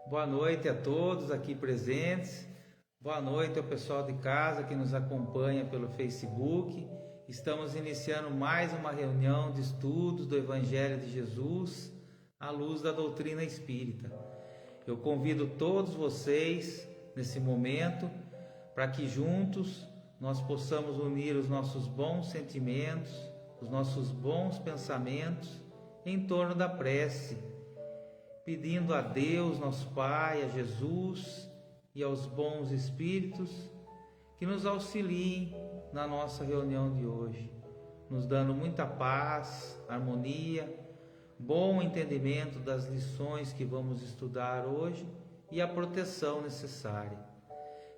Boa noite a todos aqui presentes. Boa noite ao pessoal de casa que nos acompanha pelo Facebook. Estamos iniciando mais uma reunião de estudos do Evangelho de Jesus à luz da doutrina espírita. Eu convido todos vocês nesse momento para que juntos nós possamos unir os nossos bons sentimentos, os nossos bons pensamentos em torno da prece, pedindo a Deus, nosso Pai, a Jesus e aos bons espíritos que nos auxiliem na nossa reunião de hoje, nos dando muita paz, harmonia, bom entendimento das lições que vamos estudar hoje e a proteção necessária.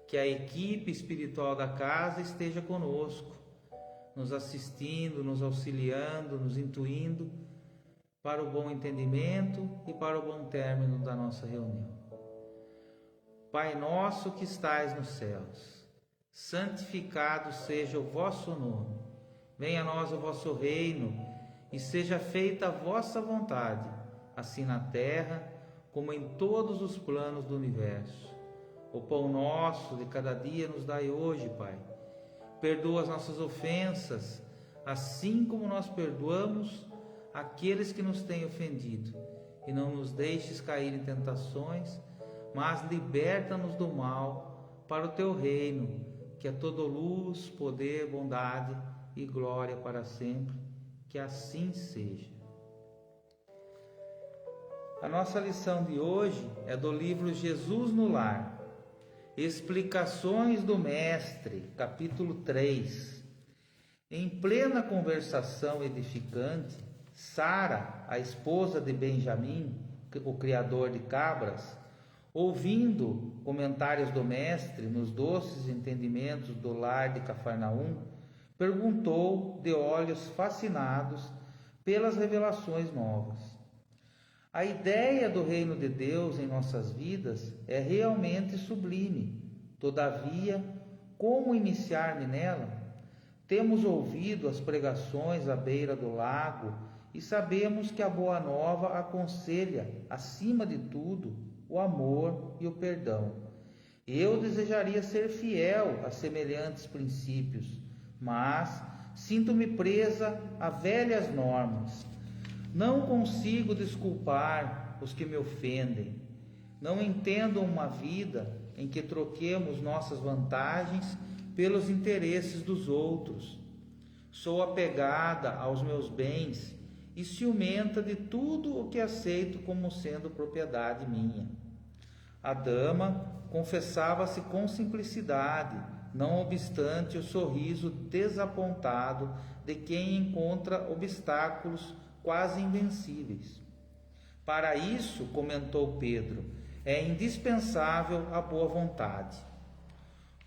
Que a equipe espiritual da casa esteja conosco, nos assistindo, nos auxiliando, nos intuindo para o bom entendimento e para o bom término da nossa reunião. Pai nosso que estais nos céus, santificado seja o vosso nome. Venha a nós o vosso reino e seja feita a vossa vontade, assim na terra como em todos os planos do universo. O pão nosso de cada dia nos dai hoje, Pai. Perdoa as nossas ofensas, assim como nós perdoamos aqueles que nos têm ofendido, e não nos deixes cair em tentações, mas liberta-nos do mal, para o teu reino, que é toda luz, poder, bondade e glória para sempre. Que assim seja. A nossa lição de hoje é do livro Jesus no Lar, Explicações do Mestre, capítulo 3. Em plena conversação edificante, Sara, a esposa de Benjamim, o criador de cabras, ouvindo comentários do mestre nos doces entendimentos do lar de Cafarnaum, perguntou de olhos fascinados pelas revelações novas. A ideia do reino de Deus em nossas vidas é realmente sublime. Todavia, como iniciar-me nela? Temos ouvido as pregações à beira do lago e sabemos que a Boa Nova aconselha, acima de tudo, o amor e o perdão. Eu desejaria ser fiel a semelhantes princípios, mas sinto-me presa a velhas normas. Não consigo desculpar os que me ofendem. Não entendo uma vida em que troquemos nossas vantagens pelos interesses dos outros. Sou apegada aos meus bens e ciumenta de tudo o que aceito como sendo propriedade minha. A dama confessava-se com simplicidade, não obstante o sorriso desapontado de quem encontra obstáculos quase invencíveis. Para isso, comentou Pedro, é indispensável a boa vontade.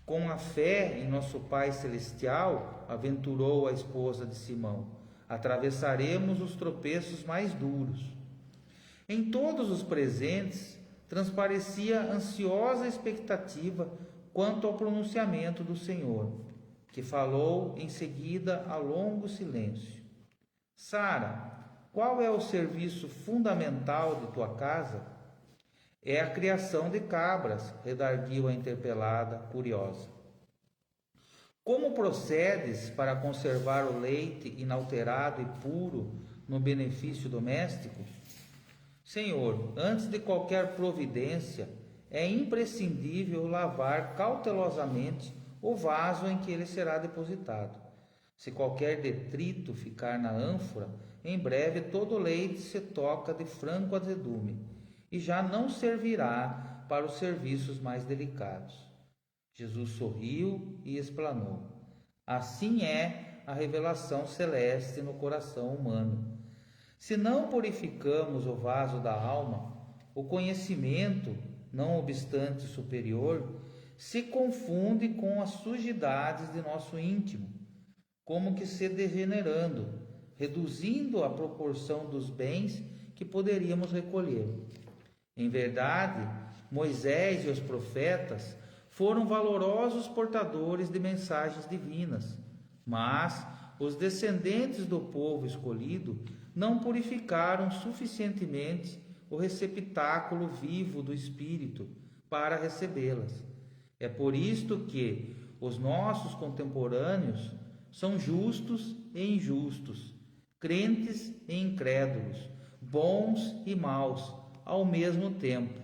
Com a fé em nosso Pai Celestial, aventurou a esposa de Simão, atravessaremos os tropeços mais duros. Em todos os presentes, transparecia ansiosa expectativa quanto ao pronunciamento do Senhor, que falou em seguida a longo silêncio. Sara, qual é o serviço fundamental de tua casa? É a criação de cabras, redarguiu a interpelada, curiosa. Como procedes para conservar o leite inalterado e puro no benefício doméstico? Senhor, antes de qualquer providência, é imprescindível lavar cautelosamente o vaso em que ele será depositado. Se qualquer detrito ficar na ânfora, em breve todo o leite se toca de franco azedume e já não servirá para os serviços mais delicados. Jesus sorriu e explanou. Assim é a revelação celeste no coração humano. Se não purificamos o vaso da alma, o conhecimento, não obstante superior, se confunde com as sujidades de nosso íntimo, como que se degenerando, reduzindo a proporção dos bens que poderíamos recolher. Em verdade, Moisés e os profetas foram valorosos portadores de mensagens divinas, mas os descendentes do povo escolhido não purificaram suficientemente o receptáculo vivo do Espírito para recebê-las. É por isto que os nossos contemporâneos são justos e injustos, crentes e incrédulos, bons e maus ao mesmo tempo.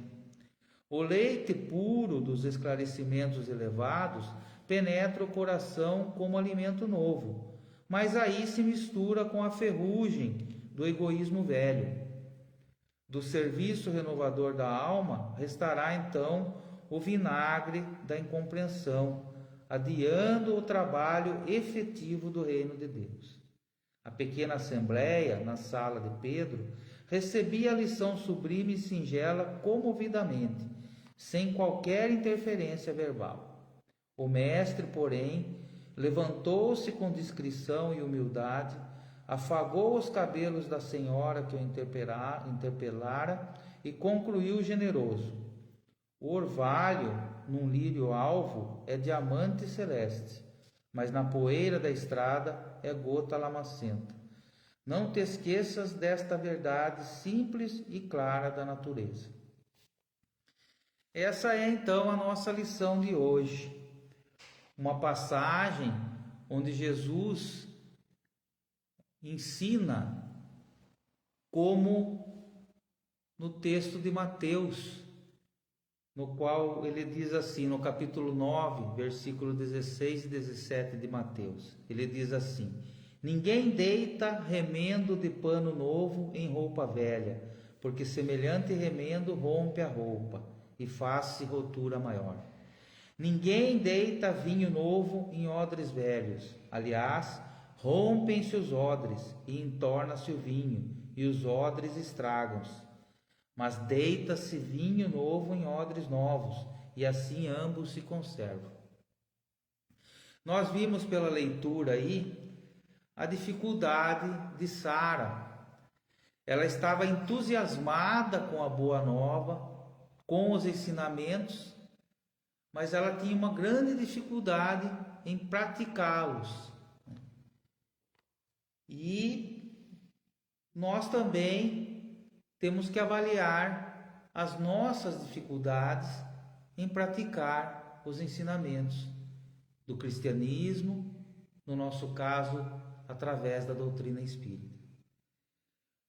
O leite puro dos esclarecimentos elevados penetra o coração como alimento novo, mas aí se mistura com a ferrugem do egoísmo velho. Do serviço renovador da alma restará então o vinagre da incompreensão, adiando o trabalho efetivo do reino de Deus. A pequena assembleia, na sala de Pedro, recebia a lição sublime e singela comovidamente, sem qualquer interferência verbal. O mestre, porém, levantou-se com discrição e humildade, afagou os cabelos da senhora que o interpelara e concluiu generoso: o orvalho num lírio alvo é diamante celeste, mas na poeira da estrada é gota lamacenta. Não te esqueças desta verdade simples e clara da natureza. Essa é então a nossa lição de hoje. Uma passagem onde Jesus ensina como no texto de Mateus, no qual ele diz assim, no capítulo 9, versículo 16 e 17 de Mateus, ele diz assim: ninguém deita remendo de pano novo em roupa velha, porque semelhante remendo rompe a roupa e faz-se rotura maior. Ninguém deita vinho novo em odres velhos, aliás, rompem-se os odres e entorna-se o vinho, e os odres estragam-se. Mas deita-se vinho novo em odres novos, e assim ambos se conservam. Nós vimos pela leitura aí a dificuldade de Sara. Ela estava entusiasmada com a boa nova, com os ensinamentos, mas ela tinha uma grande dificuldade em praticá-los. E nós também temos que avaliar as nossas dificuldades em praticar os ensinamentos do cristianismo, no nosso caso, através da doutrina espírita.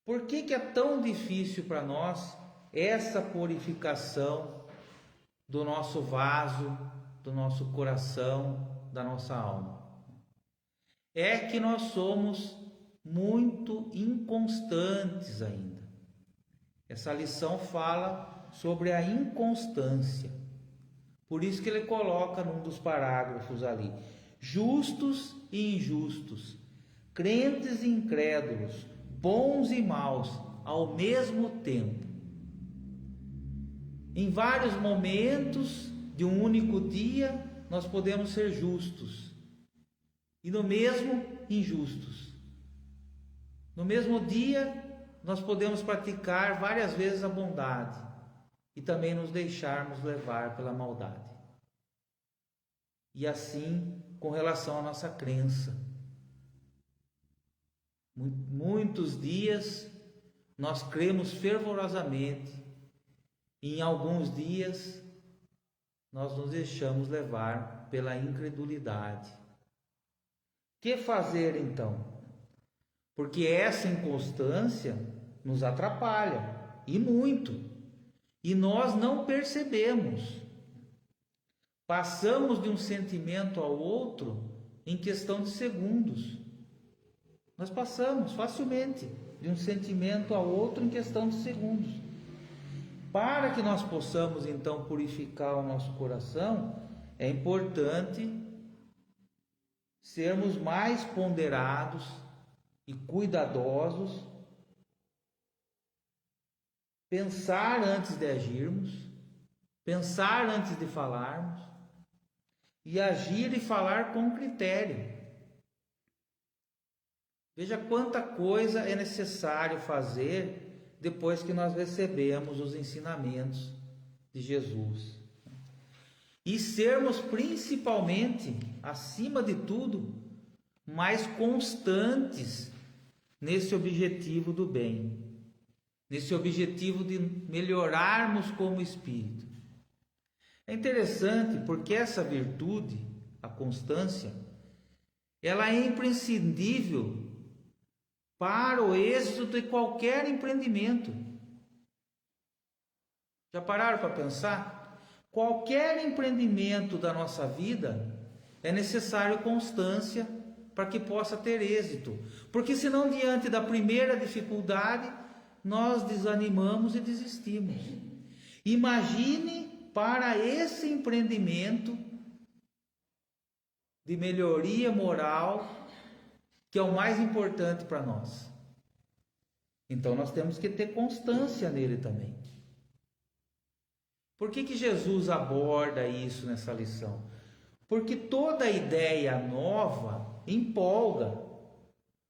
Por que é tão difícil para nós essa purificação do nosso vaso, do nosso coração, da nossa alma? É que nós somos muito inconstantes ainda. Essa lição fala sobre a inconstância. Por isso que ele coloca num dos parágrafos ali: justos e injustos, crentes e incrédulos, bons e maus ao mesmo tempo. Em vários momentos de um único dia, nós podemos ser justos e no mesmo injustos. No mesmo dia, nós podemos praticar várias vezes a bondade e também nos deixarmos levar pela maldade. E assim, com relação à nossa crença. Muitos dias nós cremos fervorosamente, e em alguns dias nós nos deixamos levar pela incredulidade. Que fazer então? Porque essa inconstância nos atrapalha, e muito, e nós não percebemos. Passamos de um sentimento ao outro em questão de segundos. Nós passamos facilmente de um sentimento ao outro em questão de segundos. Para que nós possamos então purificar o nosso coração, é importante sermos mais ponderados e cuidadosos, pensar antes de agirmos, pensar antes de falarmos, e agir e falar com critério. Veja quanta coisa é necessário fazer depois que nós recebemos os ensinamentos de Jesus. E sermos principalmente, acima de tudo, mais constantes nesse objetivo do bem. nesse objetivo de melhorarmos como espírito. É interessante porque essa virtude, a constância, ela é imprescindível para o êxito de qualquer empreendimento. Já pararam para pensar? Qualquer empreendimento da nossa vida é necessário constância para que possa ter êxito. Porque senão, diante da primeira dificuldade, nós desanimamos e desistimos. Imagine para esse empreendimento de melhoria moral, que é o mais importante para nós. Então nós temos que ter constância nele também. Por que Jesus aborda isso nessa lição? Porque toda ideia nova empolga,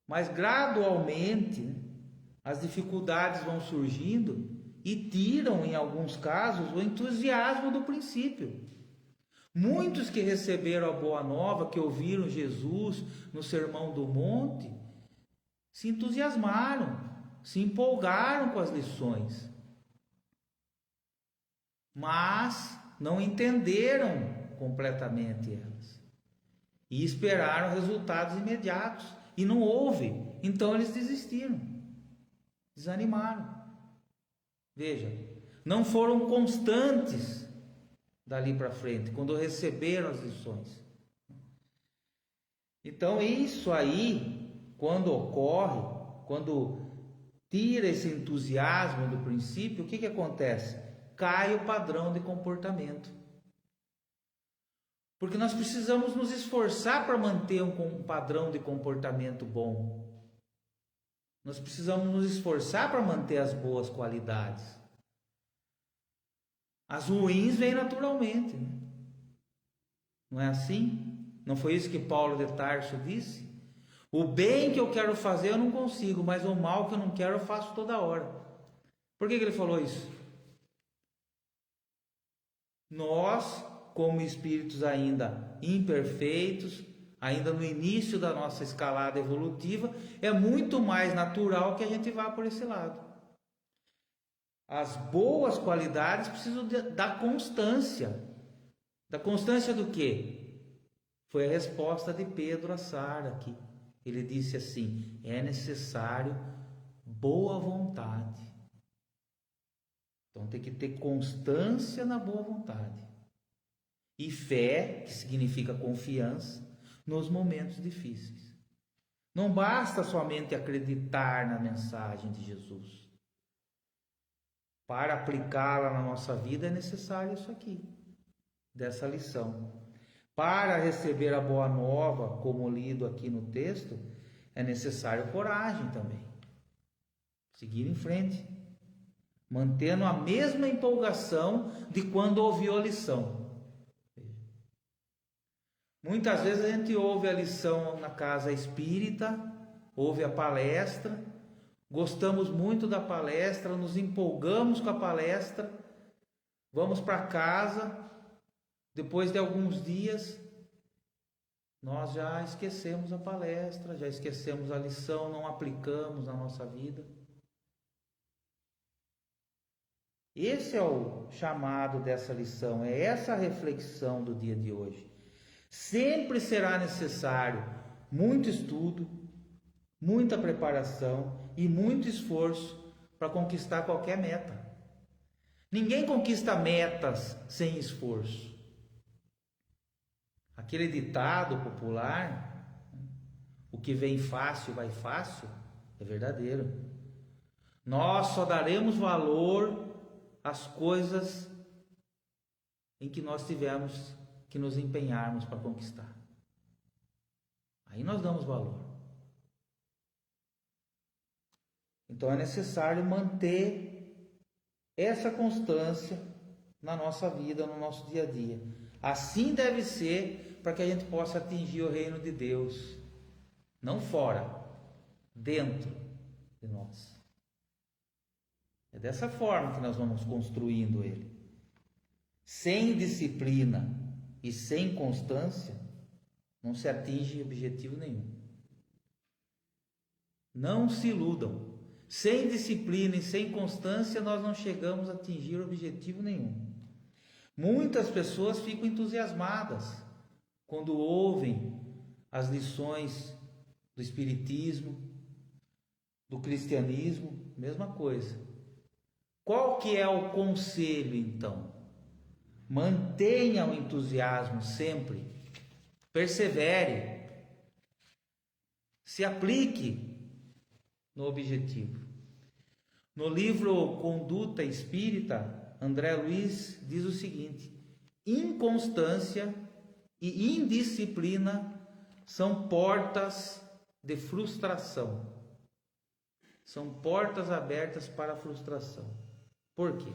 mas gradualmente as dificuldades vão surgindo e tiram, em alguns casos, o entusiasmo do princípio. Muitos que receberam a boa nova, que ouviram Jesus no Sermão do Monte, se entusiasmaram, se empolgaram com as lições, mas não entenderam completamente elas e esperaram resultados imediatos e não houve. Então eles desistiram, desanimaram. Veja, não foram constantes dali para frente, quando receberam as lições. Então isso aí, quando ocorre, quando tira esse entusiasmo do princípio, o que acontece? Cai o padrão de comportamento. Porque nós precisamos nos esforçar para manter um padrão de comportamento bom. Nós precisamos nos esforçar para manter as boas qualidades. As ruins vêm naturalmente, né? Não é assim? Não foi isso que Paulo de Tarso disse? O bem que eu quero fazer eu não consigo, mas o mal que eu não quero eu faço toda hora. Por que ele falou isso? Nós, como espíritos ainda imperfeitos, ainda no início da nossa escalada evolutiva, é muito mais natural que a gente vá por esse lado. As boas qualidades precisam da constância. Da constância do quê? Foi a resposta de Pedro a Sara aqui. Ele disse assim: é necessário boa vontade. Então tem que ter constância na boa vontade. E fé, que significa confiança, nos momentos difíceis. Não basta somente acreditar na mensagem de Jesus. Para aplicá-la na nossa vida é necessário isso aqui, dessa lição. Para receber a boa nova, como lido aqui no texto, é necessário coragem também. Seguir em frente, mantendo a mesma empolgação de quando ouviu a lição. Muitas vezes a gente ouve a lição na casa espírita, ouve a palestra, gostamos muito da palestra, nos empolgamos com a palestra, vamos para casa, depois de alguns dias, nós já esquecemos a palestra, já esquecemos a lição, não aplicamos na nossa vida. Esse é o chamado dessa lição, é essa a reflexão do dia de hoje. Sempre será necessário muito estudo, muita preparação e muito esforço para conquistar qualquer meta. Ninguém conquista metas sem esforço. Aquele ditado popular, o que vem fácil vai fácil, é verdadeiro. Nós só daremos valor às coisas em que nós tivermos que nos empenharmos para conquistar. Aí nós damos valor. Então é necessário manter essa constância na nossa vida, no nosso dia a dia. Assim deve ser para que a gente possa atingir o reino de Deus. Não fora, dentro de nós. É dessa forma que nós vamos construindo ele. Sem disciplina e sem constância, não se atinge objetivo nenhum. Não se iludam. Sem disciplina e sem constância, nós não chegamos a atingir objetivo nenhum. Muitas pessoas ficam entusiasmadas quando ouvem as lições do Espiritismo, do cristianismo, mesma coisa. Qual que é o conselho, então? Mantenha o entusiasmo sempre, persevere, se aplique no objetivo. No livro Conduta Espírita, André Luiz diz o seguinte: inconstância e indisciplina são portas de frustração. São portas abertas para a frustração. Por quê?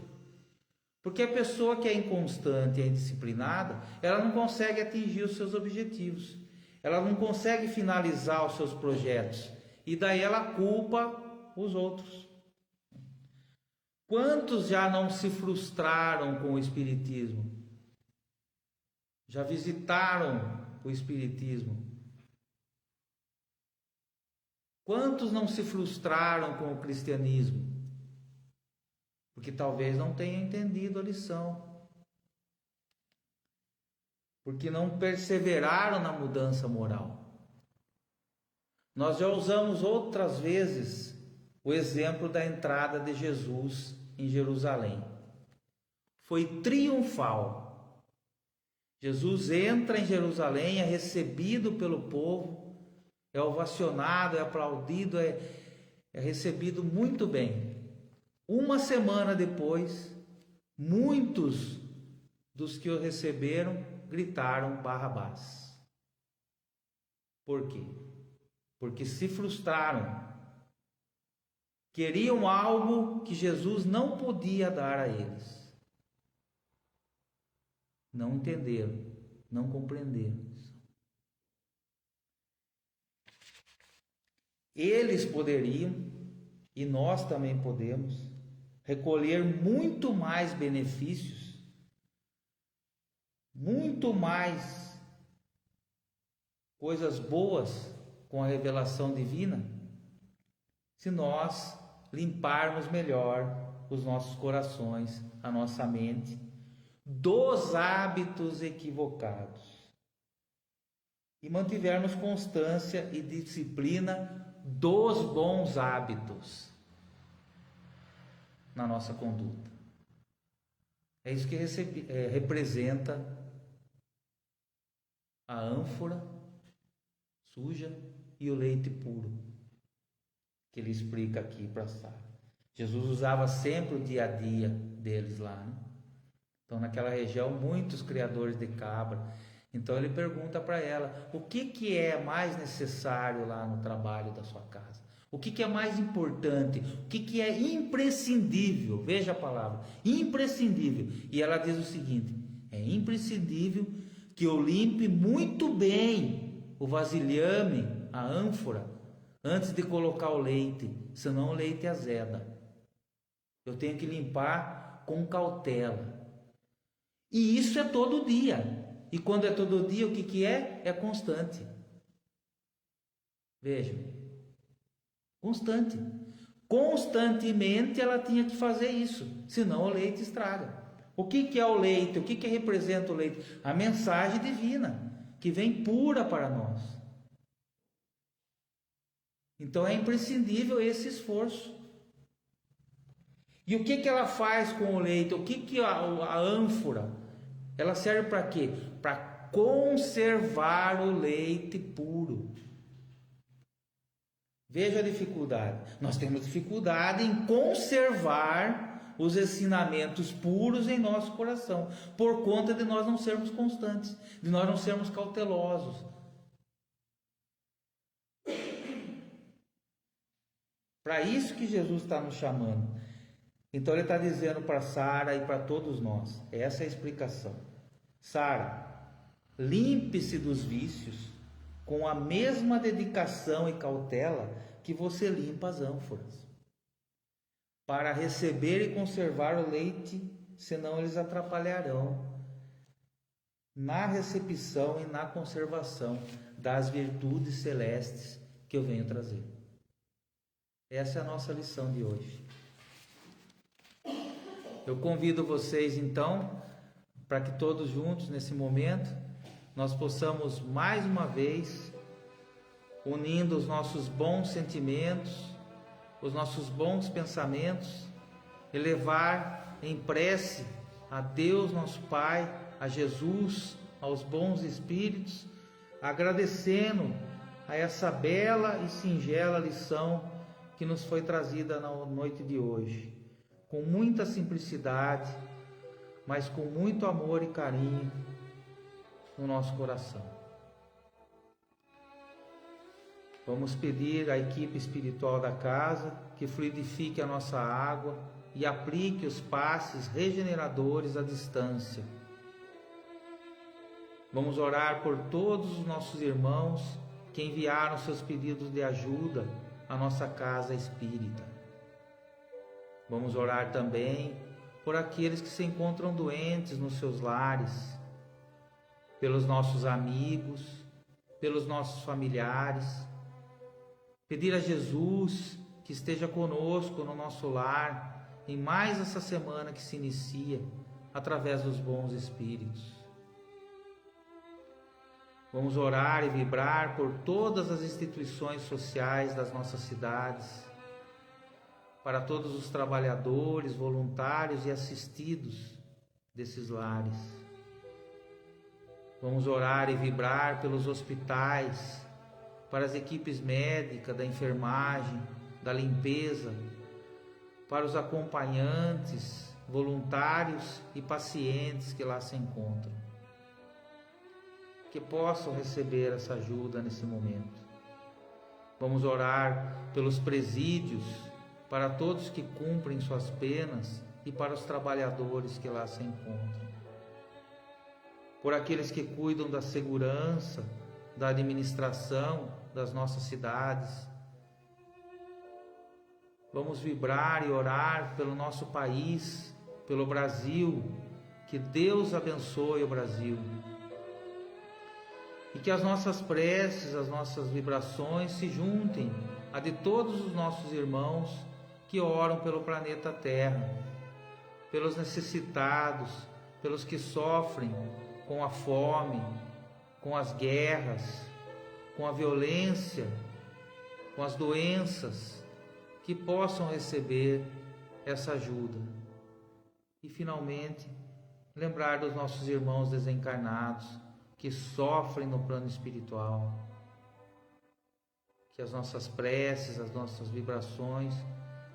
Porque a pessoa que é inconstante e indisciplinada, ela não consegue atingir os seus objetivos. Ela não consegue finalizar os seus projetos. E daí ela culpa os outros. Quantos já não se frustraram com o Espiritismo? Já visitaram o Espiritismo? Quantos não se frustraram com o cristianismo? Porque talvez não tenham entendido a lição. Porque não perseveraram na mudança moral. Nós já usamos outras vezes o exemplo da entrada de Jesus em Jerusalém. Foi triunfal. Jesus entra em Jerusalém, é recebido pelo povo, é ovacionado, é aplaudido, é recebido muito bem. Uma semana depois, muitos dos que o receberam gritaram Barrabás. Por quê? Porque se frustraram. Queriam algo que Jesus não podia dar a eles. Não entenderam, não compreenderam. Eles poderiam, e nós também podemos, recolher muito mais benefícios, muito mais coisas boas com a revelação divina, se nós limparmos melhor os nossos corações, a nossa mente, dos hábitos equivocados e mantivermos constância e disciplina dos bons hábitos na nossa conduta. É isso que representa a ânfora suja e o leite puro, que ele explica aqui para Sara. Jesus usava sempre o dia a dia deles lá, né? Então naquela região muitos criadores de cabra. Então ele pergunta para ela: o que é mais necessário lá no trabalho da sua casa? O que é mais importante? O que é imprescindível? Veja a palavra, imprescindível. E ela diz o seguinte: é imprescindível que eu limpe muito bem o vasilhame, a ânfora, antes de colocar o leite, senão o leite azeda. Eu tenho que limpar com cautela. E isso é todo dia. E quando é todo dia, o que é? É constante. Vejam, constante. Constantemente ela tinha que fazer isso, senão o leite estraga. O que é o leite? O que representa o leite? A mensagem divina, que vem pura para nós. Então é imprescindível esse esforço. E o que ela faz com o leite? O que a ânfora? Ela serve para quê? Para conservar o leite puro. Veja a dificuldade. Nós temos dificuldade em conservar os ensinamentos puros em nosso coração, por conta de nós não sermos constantes, de nós não sermos cautelosos. Para isso que Jesus está nos chamando. Então ele está dizendo para Sara e para todos nós, essa é a explicação. Sara, limpe-se dos vícios com a mesma dedicação e cautela que você limpa as ânforas, para receber e conservar o leite, senão eles atrapalharão na recepção e na conservação das virtudes celestes que eu venho trazer. Essa é a nossa lição de hoje. Eu convido vocês então para que todos juntos nesse momento nós possamos mais uma vez, unindo os nossos bons sentimentos, os nossos bons pensamentos, elevar em prece a Deus nosso Pai, a Jesus, aos bons espíritos, agradecendo a essa bela e singela lição que nos foi trazida na noite de hoje, com muita simplicidade, mas com muito amor e carinho no nosso coração. Vamos pedir à equipe espiritual da casa que fluidifique a nossa água e aplique os passes regeneradores à distância. Vamos orar por todos os nossos irmãos que enviaram seus pedidos de ajuda à nossa casa espírita. Vamos orar também por aqueles que se encontram doentes nos seus lares, pelos nossos amigos, pelos nossos familiares. Pedir a Jesus que esteja conosco no nosso lar em mais essa semana que se inicia através dos bons espíritos. Vamos orar e vibrar por todas as instituições sociais das nossas cidades, para todos os trabalhadores, voluntários e assistidos desses lares. Vamos orar e vibrar pelos hospitais, para as equipes médicas, da enfermagem, da limpeza, para os acompanhantes, voluntários e pacientes que lá se encontram. Que possam receber essa ajuda nesse momento. Vamos orar pelos presídios, para todos que cumprem suas penas e para os trabalhadores que lá se encontram. Por aqueles que cuidam da segurança, da administração das nossas cidades. Vamos vibrar e orar pelo nosso país, pelo Brasil. Que Deus abençoe o Brasil. E que as nossas preces, as nossas vibrações se juntem a de todos os nossos irmãos que oram pelo planeta Terra, pelos necessitados, pelos que sofrem com a fome, com as guerras, com a violência, com as doenças, que possam receber essa ajuda. E finalmente, lembrar dos nossos irmãos desencarnados que sofrem no plano espiritual. Que as nossas preces, as nossas vibrações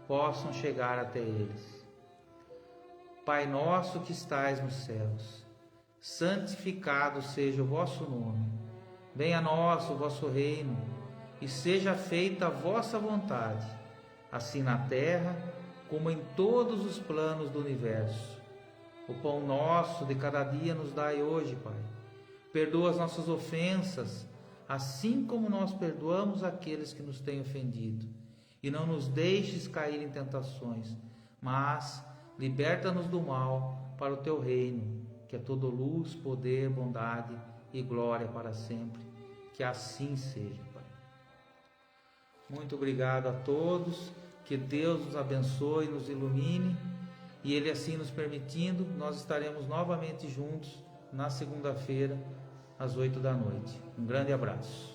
possam chegar até eles. Pai nosso que estais nos céus, santificado seja o vosso nome. Venha a nós o vosso reino, e seja feita a vossa vontade, assim na terra como em todos os planos do universo. O pão nosso de cada dia nos dai hoje, Pai. Perdoa as nossas ofensas, assim como nós perdoamos aqueles que nos têm ofendido. E não nos deixes cair em tentações, mas liberta-nos do mal para o teu reino, que é toda luz, poder, bondade e glória para sempre. Que assim seja, Pai. Muito obrigado a todos, que Deus nos abençoe, nos ilumine, e Ele assim nos permitindo, nós estaremos novamente juntos na segunda-feira, às 8 da noite. Um grande abraço.